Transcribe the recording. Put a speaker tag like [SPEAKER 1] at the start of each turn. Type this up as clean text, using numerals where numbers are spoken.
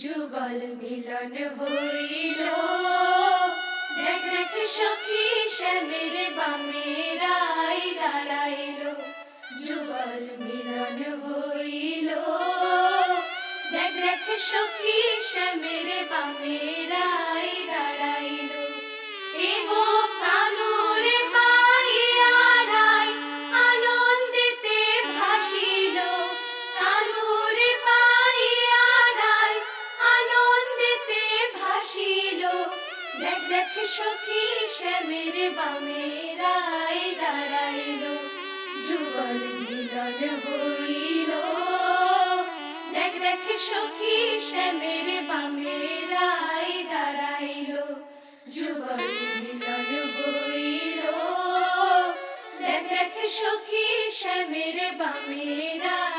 [SPEAKER 1] যুগল মিলন হইল, দেখ দেখ সখী শ্যামের বামে রাই দাঁড়াইল। যুগল মিলন হইল, দেখ দেখ সখী শ্যামের বামে রাই দাঁড়াইল। এগো কানুরে পাইয়া রাই আনন্দিতে ভাসিল, কানুরে পাইয়া রাই আনন্দিতে ভাসিল। দেখ দেখ সখী শ্যামের বামে রাই দাঁড়াইল। যুগল মিলন হইল, দেখ দেখ সখী শ্যামের বামে রাই দাঁড়াইল। যুগল মিলন হইল, দেখ দেখ সখী শ্যামের বামে রাই